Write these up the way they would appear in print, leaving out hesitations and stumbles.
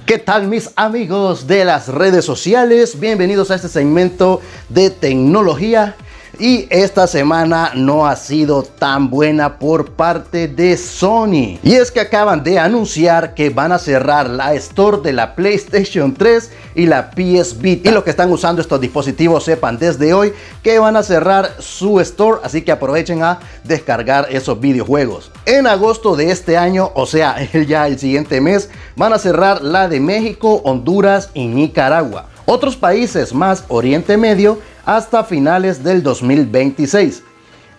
¿Qué tal mis amigos de las redes sociales? Bienvenidos a este segmento de tecnología. Y esta semana no ha sido tan buena por parte de Sony. Y es que acaban de anunciar que van a cerrar la Store de la PlayStation 3 y la PS Vita. Y los que están usando estos dispositivos sepan desde hoy que van a cerrar su Store. Así que aprovechen a descargar esos videojuegos. En agosto de este año, o sea, ya el siguiente mes, van a cerrar la de México, Honduras y Nicaragua. Otros países más Oriente Medio hasta finales del 2026.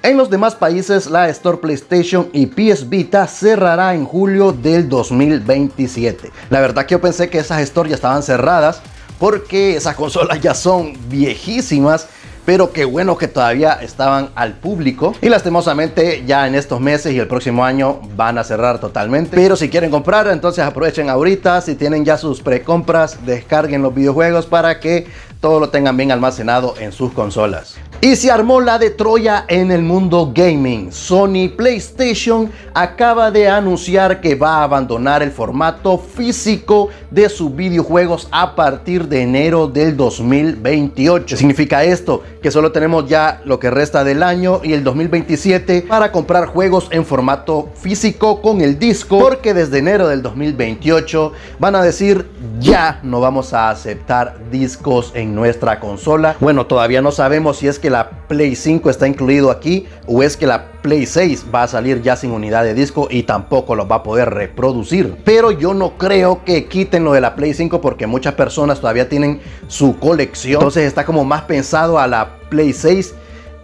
En los demás países, la Store PlayStation y PS Vita cerrará en julio del 2027. La verdad que yo pensé que esas Store ya estaban cerradas porque esas consolas ya son viejísimas, pero qué bueno que todavía estaban al público. Y lastimosamente ya en estos meses y el próximo año van a cerrar totalmente. Pero si quieren comprar, entonces aprovechen ahorita. Si tienen ya sus precompras, descarguen los videojuegos para que todo lo tengan bien almacenado en sus consolas. Y se armó la de Troya en el mundo gaming. Sony PlayStation acaba de anunciar que va a abandonar el formato físico de sus videojuegos a partir de enero del 2028. ¿Significa esto? Que solo tenemos ya lo que resta del año y el 2027 para comprar juegos en formato físico con el disco, porque desde enero del 2028 van a decir ya no vamos a aceptar discos en nuestra consola. Bueno, todavía no sabemos si es que la Play 5 está incluido aquí o es que la Play 6 va a salir ya sin unidad de disco y tampoco lo va a poder reproducir. Pero yo no creo que quiten lo de la Play 5 porque muchas personas todavía tienen su colección. Entonces está como más pensado a la Play 6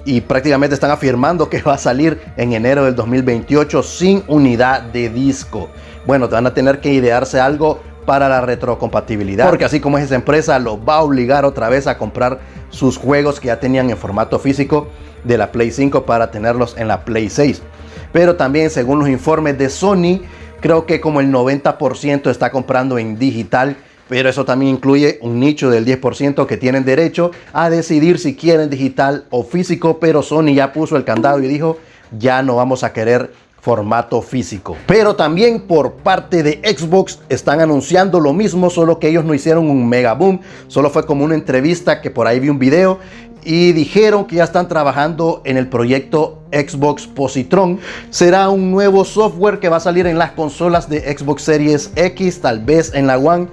y prácticamente están afirmando que va a salir en enero del 2028 sin unidad de disco. Bueno, te van a tener que idearse algo para la retrocompatibilidad, porque así como es esa empresa, los va a obligar otra vez a comprar sus juegos que ya tenían en formato físico de la Play 5 para tenerlos en la Play 6. Pero también, según los informes de Sony, creo que como el 90% está comprando en digital, pero eso también incluye un nicho del 10% que tienen derecho a decidir si quieren digital o físico. Pero Sony ya puso el candado y dijo ya no vamos a querer formato físico. Pero también por parte de Xbox están anunciando lo mismo, solo que ellos no hicieron un mega boom, solo fue como una entrevista que por ahí vi un video y dijeron que ya están trabajando en el proyecto Xbox Positron. Será un nuevo software que va a salir en las consolas de Xbox Series X, tal vez en la One,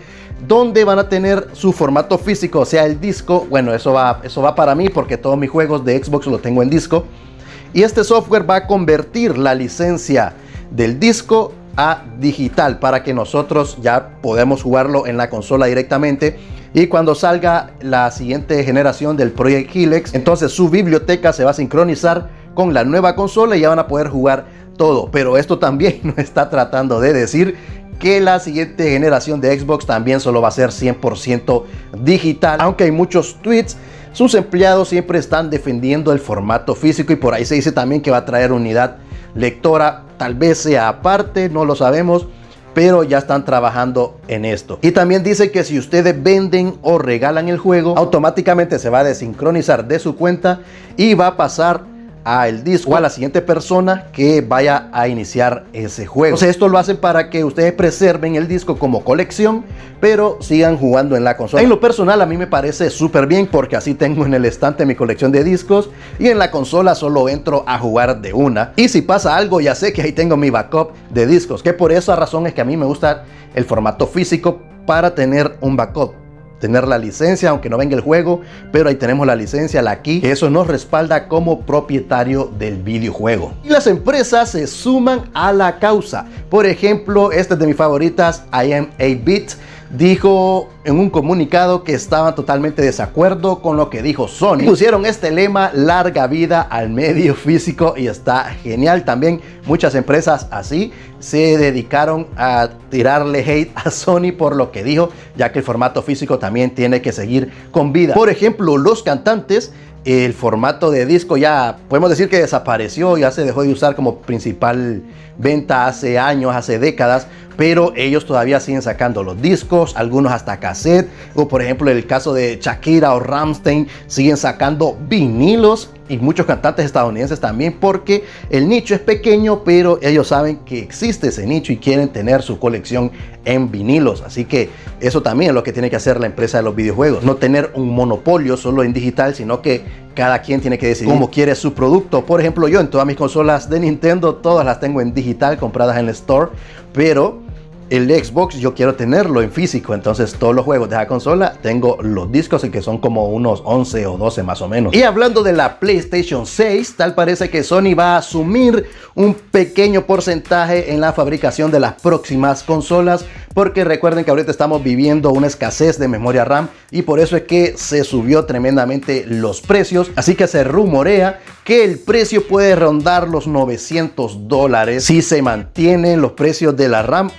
donde van a tener su formato físico, o sea el disco. Bueno, eso va para mí porque todos mis juegos de Xbox lo tengo en disco. Y este software va a convertir la licencia del disco a digital para que nosotros ya podamos jugarlo en la consola directamente. Y cuando salga la siguiente generación del Project Helix, entonces su biblioteca se va a sincronizar con la nueva consola y ya van a poder jugar todo. Pero esto también nos está tratando de decir que la siguiente generación de Xbox también solo va a ser 100% digital, aunque hay muchos tweets. Sus empleados siempre están defendiendo el formato físico y por ahí se dice también que va a traer unidad lectora, tal vez sea aparte, no lo sabemos, pero ya están trabajando en esto. Y también dice que si ustedes venden o regalan el juego, automáticamente se va a desincronizar de su cuenta y va a pasar al disco a la siguiente persona que vaya a iniciar ese juego. O sea, esto lo hacen para que ustedes preserven el disco como colección, pero sigan jugando en la consola. En lo personal a mí me parece súper bien porque así tengo en el estante mi colección de discos y en la consola solo entro a jugar de una. Y si pasa algo ya sé que ahí tengo mi backup de discos, que por esa razón es que a mí me gusta el formato físico para tener un backup. Tener la licencia, aunque no venga el juego, pero ahí tenemos la licencia, la key, que eso nos respalda como propietario del videojuego. Y las empresas se suman a la causa. Por ejemplo, esta es de mis favoritas, I Am 8-Bit, dijo en un comunicado que estaban totalmente de desacuerdo con lo que dijo Sony. Pusieron este lema, larga vida al medio físico, y está genial. También muchas empresas así se dedicaron a tirarle hate a Sony por lo que dijo, ya que el formato físico también tiene que seguir con vida. Por ejemplo, los cantantes, el formato de disco ya podemos decir que desapareció, ya se dejó de usar como principal venta hace años, hace décadas, pero ellos todavía siguen sacando los discos, algunos hasta cassette, o por ejemplo el caso de Shakira o Rammstein siguen sacando vinilos y muchos cantantes estadounidenses también, porque el nicho es pequeño, pero ellos saben que existe ese nicho y quieren tener su colección en vinilos. Así que eso también es lo que tiene que hacer la empresa de los videojuegos, no tener un monopolio solo en digital, sino que cada quien tiene que decidir cómo quiere su producto. Por ejemplo, yo en todas mis consolas de Nintendo, todas las tengo en digital, compradas en el store, pero el Xbox yo quiero tenerlo en físico, entonces todos los juegos de la consola tengo los discos, que son como unos 11 o 12 más o menos. Y hablando de la PlayStation 6, tal parece que Sony va a asumir un pequeño porcentaje en la fabricación de las próximas consolas, porque recuerden que ahorita estamos viviendo una escasez de memoria RAM y por eso es que se subió tremendamente los precios. Así que se rumorea que el precio puede rondar los $900 si se mantienen los precios de la RAM.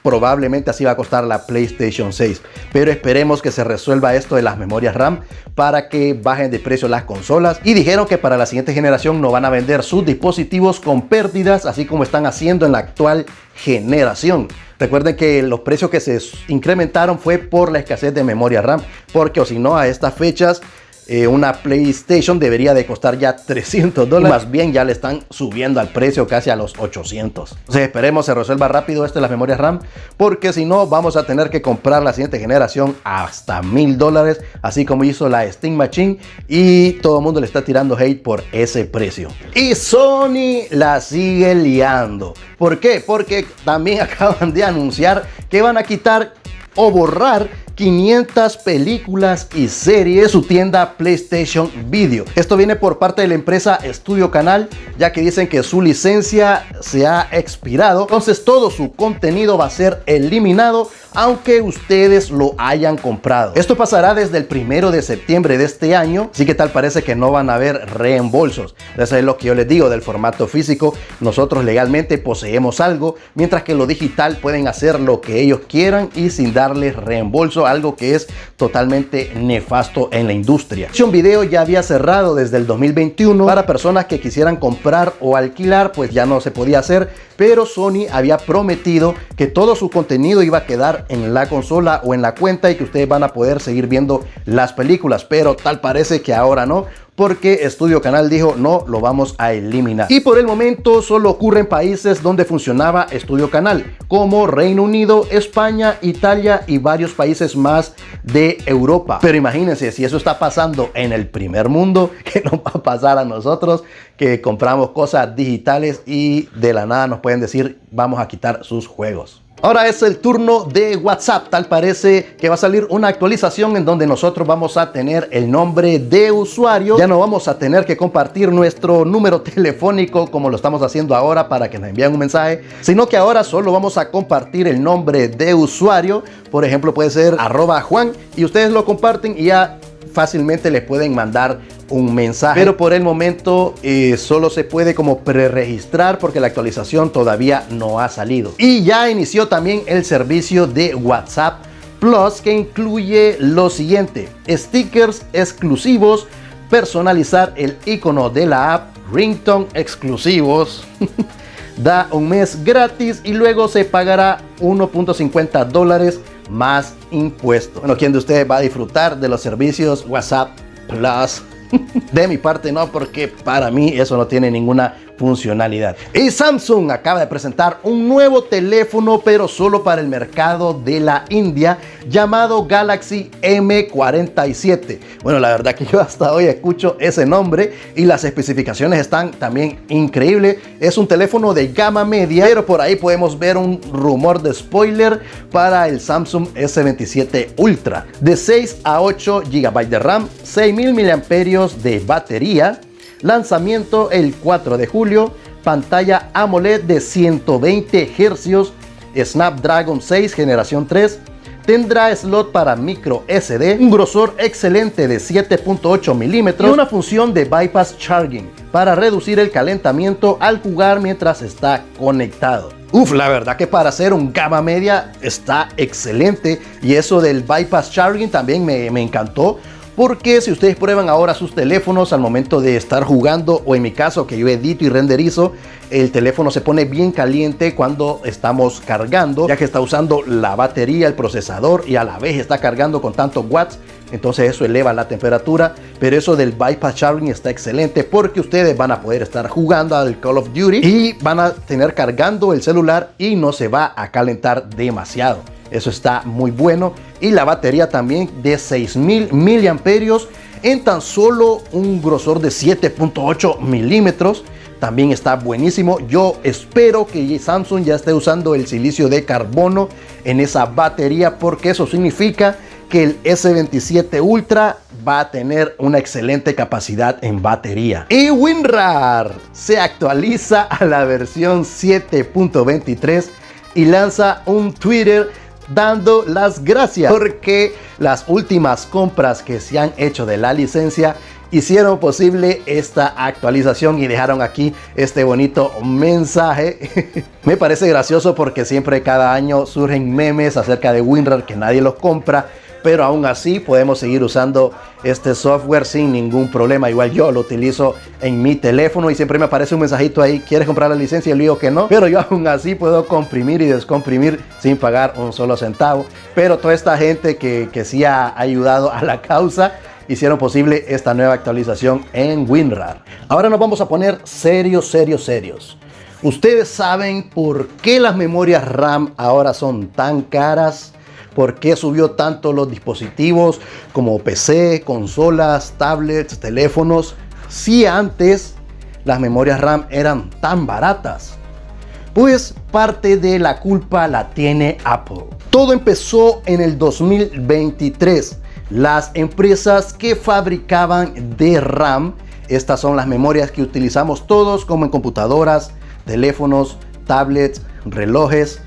Probablemente así va a costar la PlayStation 6, pero esperemos que se resuelva esto de las memorias RAM para que bajen de precio las consolas. Y dijeron que para la siguiente generación no van a vender sus dispositivos con pérdidas, así como están haciendo en la actual generación. Recuerden que los precios que se incrementaron fue por la escasez de memoria RAM, porque o si no, a estas fechas una PlayStation debería de costar ya $300, más bien ya le están subiendo al precio casi a los 800. Entonces esperemos se resuelva rápido esto de las memorias RAM, porque si no vamos a tener que comprar la siguiente generación hasta $1000, así como hizo la Steam Machine, y todo el mundo le está tirando hate por ese precio. Y Sony la sigue liando. ¿Por qué? Porque también acaban de anunciar que van a quitar o borrar 500 películas y series de su tienda PlayStation Video. Esto viene por parte de la empresa Studio Canal, ya que dicen que su licencia se ha expirado, entonces todo su contenido va a ser eliminado aunque ustedes lo hayan comprado. Esto pasará desde el 1 de septiembre de este año, así que tal parece que no van a haber reembolsos. Eso es lo que yo les digo del formato físico. Nosotros legalmente poseemos algo, mientras que lo digital pueden hacer lo que ellos quieran y sin darles reembolso, algo que es totalmente nefasto en la industria. Action Video ya había cerrado desde el 2021 para personas que quisieran comprar o alquilar, pues ya no se podía hacer, pero Sony había prometido que todo su contenido iba a quedar en la consola o en la cuenta y que ustedes van a poder seguir viendo las películas, pero tal parece que ahora no, porque Studio Canal dijo no, lo vamos a eliminar. Y por el momento solo ocurre en países donde funcionaba Studio Canal, como Reino Unido, España, Italia y varios países más de Europa. Pero imagínense, si eso está pasando en el primer mundo, ¿qué nos va a pasar a nosotros que compramos cosas digitales y de la nada nos pueden decir vamos a quitar sus juegos? Ahora es el turno de WhatsApp. Tal parece que va a salir una actualización en donde nosotros vamos a tener el nombre de usuario. Ya no vamos a tener que compartir nuestro número telefónico como lo estamos haciendo ahora para que nos envíen un mensaje, sino que ahora solo vamos a compartir el nombre de usuario. Por ejemplo, puede ser @Juan y ustedes lo comparten y ya fácilmente les pueden mandar un mensaje, pero por el momento solo se puede como preregistrar porque la actualización todavía no ha salido. Y ya inició también el servicio de WhatsApp Plus, que incluye lo siguiente: stickers exclusivos, personalizar el icono de la app, ringtone exclusivos, da un mes gratis y luego se pagará $1.50 más impuestos. Bueno, ¿quién de ustedes va a disfrutar de los servicios WhatsApp Plus? De mi parte no, porque para mí eso no tiene ninguna funcionalidad. Y Samsung acaba de presentar un nuevo teléfono, pero solo para el mercado de la India, llamado Galaxy M47. Bueno, la verdad que yo hasta hoy escucho ese nombre y las especificaciones están también increíbles. Es un teléfono de gama media, pero por ahí podemos ver un rumor de spoiler para el Samsung S27 Ultra, de 6 a 8 GB de RAM, 6000 mAh de batería. Lanzamiento el 4 de julio, pantalla AMOLED de 120 Hz, Snapdragon 6 generación 3, tendrá slot para micro SD, un grosor excelente de 7.8 milímetros y una función de bypass charging para reducir el calentamiento al jugar mientras está conectado. La verdad que para hacer un gama media está excelente, y eso del bypass charging también me encantó. Porque si ustedes prueban ahora sus teléfonos al momento de estar jugando, o en mi caso que yo edito y renderizo, el teléfono se pone bien caliente cuando estamos cargando, ya que está usando la batería, el procesador, y a la vez está cargando con tantos watts entonces eso eleva la temperatura, pero eso del bypass charging está excelente porque ustedes van a poder estar jugando al Call of Duty y van a tener cargando el celular y no se va a calentar demasiado. Eso está muy bueno, y la batería también de 6000 miliamperios en tan solo un grosor de 7.8 milímetros. También está buenísimo. Yo espero que Samsung ya esté usando el silicio de carbono en esa batería, porque eso significa que el S27 Ultra va a tener una excelente capacidad en batería. Y WinRAR se actualiza a la versión 7.23 y lanza un Twitter dando las gracias porque las últimas compras que se han hecho de la licencia hicieron posible esta actualización y dejaron aquí este bonito mensaje. Me parece gracioso porque siempre cada año surgen memes acerca de WinRAR que nadie los compra, pero aún así podemos seguir usando este software sin ningún problema. Igual yo lo utilizo en mi teléfono y siempre me aparece un mensajito ahí: ¿quieres comprar la licencia? Y le digo que no, pero yo aún así puedo comprimir y descomprimir sin pagar un solo centavo. Pero toda esta gente que sí ha ayudado a la causa hicieron posible esta nueva actualización en WinRAR. Ahora nos vamos a poner serios. ¿Ustedes saben por qué las memorias RAM ahora son tan caras? ¿Por qué subió tanto los dispositivos como PC, consolas, tablets, teléfonos? Si antes las memorias RAM eran tan baratas. Pues parte de la culpa la tiene Apple. Todo empezó en el 2023. Las empresas que fabricaban DRAM, estas son las memorias que utilizamos todos como en computadoras, teléfonos, tablets, relojes.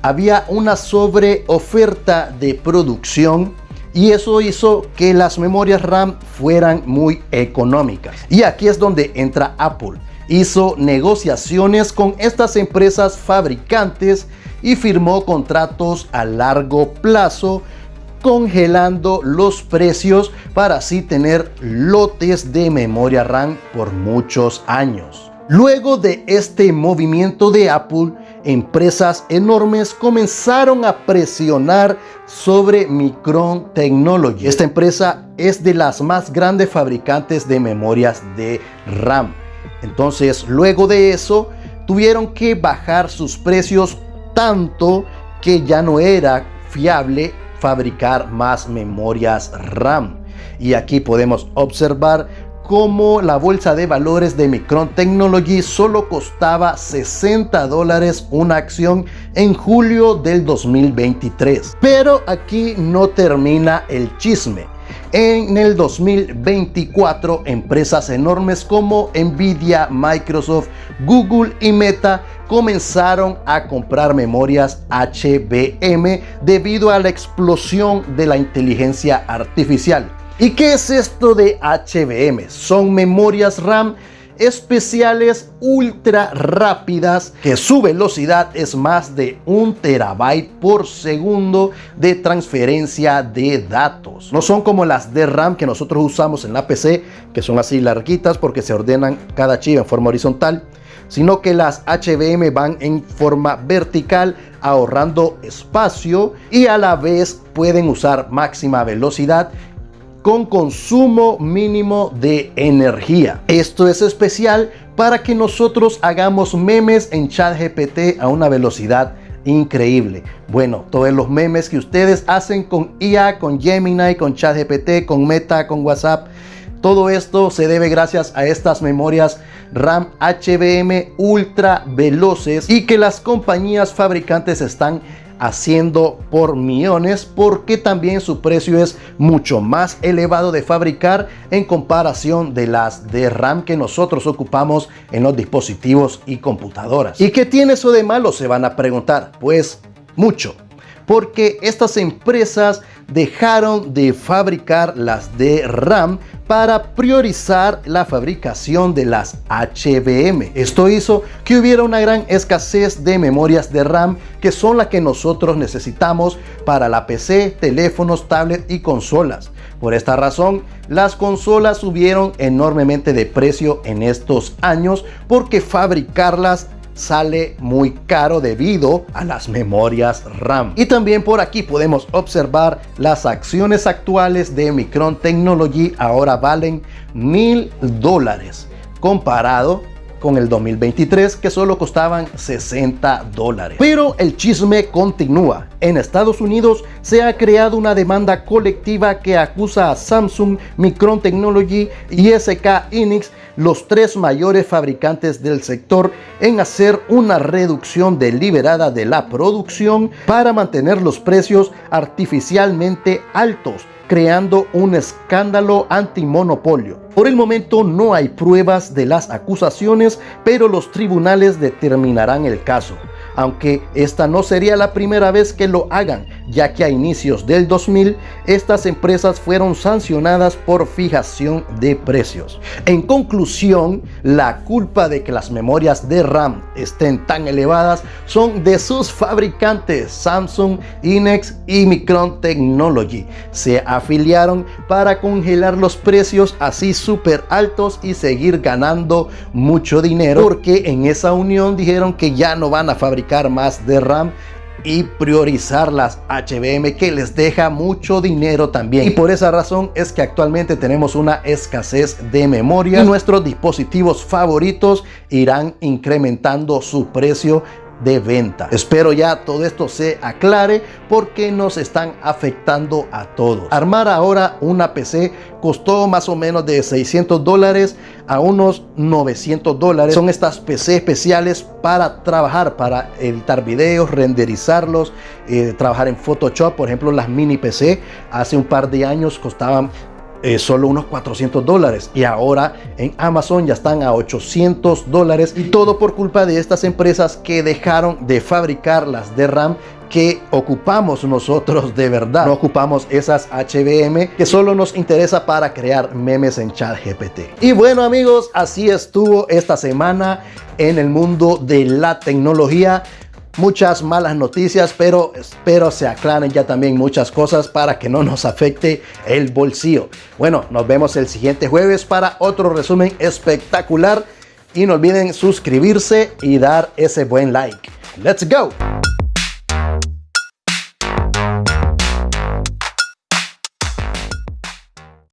Había una sobreoferta de producción y eso hizo que las memorias RAM fueran muy económicas. Y aquí es donde entra Apple. Hizo negociaciones con estas empresas fabricantes y firmó contratos a largo plazo, congelando los precios para así tener lotes de memoria RAM por muchos años. Luego de este movimiento de Apple, empresas enormes comenzaron a presionar sobre Micron Technology. Esta empresa es de las más grandes fabricantes de memorias de RAM. Entonces, luego de eso, tuvieron que bajar sus precios tanto que ya no era fiable fabricar más memorias RAM. Y aquí podemos observar cómo la bolsa de valores de Micron Technology solo costaba $60 una acción en julio del 2023. Pero aquí no termina el chisme. En el 2024, empresas enormes como Nvidia, Microsoft, Google y Meta comenzaron a comprar memorias HBM debido a la explosión de la inteligencia artificial. ¿Y qué es esto de HBM? Son memorias RAM especiales ultra rápidas que su velocidad es más de 1 terabyte por segundo de transferencia de datos. No son como las DRAM que nosotros usamos en la PC, que son así larguitas porque se ordenan cada chip en forma horizontal, sino que las HBM van en forma vertical, ahorrando espacio y a la vez pueden usar máxima velocidad con consumo mínimo de energía. Esto es especial para que nosotros hagamos memes en ChatGPT a una velocidad increíble. Bueno, todos los memes que ustedes hacen con IA, con Gemini, con ChatGPT, con Meta, con WhatsApp, todo esto se debe gracias a estas memorias RAM HBM ultra veloces y que las compañías fabricantes están haciendo por millones, porque también su precio es mucho más elevado de fabricar en comparación de las de RAM que nosotros ocupamos en los dispositivos y computadoras. ¿Y qué tiene eso de malo?, se van a preguntar. Pues mucho, porque estas empresas dejaron de fabricar las de RAM para priorizar la fabricación de las HBM. Esto hizo que hubiera una gran escasez de memorias de RAM, que son las que nosotros necesitamos para la PC, teléfonos, tablets y consolas. Por esta razón, las consolas subieron enormemente de precio en estos años, porque fabricarlas sale muy caro debido a las memorias RAM. Y también por aquí podemos observar las acciones actuales de Micron Technology. Ahora valen $1000 comparado con el 2023, que solo costaban $60. Pero el chisme continúa. En Estados Unidos se ha creado una demanda colectiva que acusa a Samsung, Micron Technology y SK Hynix, los tres mayores fabricantes del sector, en hacer una reducción deliberada de la producción para mantener los precios artificialmente altos, creando un escándalo antimonopolio. Por el momento no hay pruebas de las acusaciones, pero los tribunales determinarán el caso, aunque esta no sería la primera vez que lo hagan, ya que a inicios del 2000 estas empresas fueron sancionadas por fijación de precios. En conclusión, la culpa de que las memorias de RAM estén tan elevadas son de sus fabricantes Samsung, Hynix y Micron Technology. Se afiliaron para congelar los precios así súper altos y seguir ganando mucho dinero, porque en esa unión dijeron que ya no van a fabricar más de RAM y priorizar las HBM, que les deja mucho dinero también. Y por esa razón es que actualmente tenemos una escasez de memoria y nuestros dispositivos favoritos irán incrementando su precio de venta. Espero ya todo esto se aclare, porque nos están afectando a todos. Armar ahora una PC costó más o menos de $600 a unos $900. Son estas PC especiales para trabajar, para editar videos, renderizarlos, trabajar en Photoshop. Por ejemplo, las mini PC hace un par de años costaban solo unos $400 y ahora en Amazon ya están a $800, y todo por culpa de estas empresas que dejaron de fabricar las de RAM que ocupamos nosotros de verdad. No ocupamos esas HBM que solo nos interesa para crear memes en ChatGPT. Y bueno amigos, así estuvo esta semana en el mundo de la tecnología. Muchas malas noticias, pero espero se aclaren ya también muchas cosas para que no nos afecte el bolsillo. Bueno, nos vemos el siguiente jueves para otro resumen espectacular. Y no olviden suscribirse y dar ese buen like. ¡Let's go!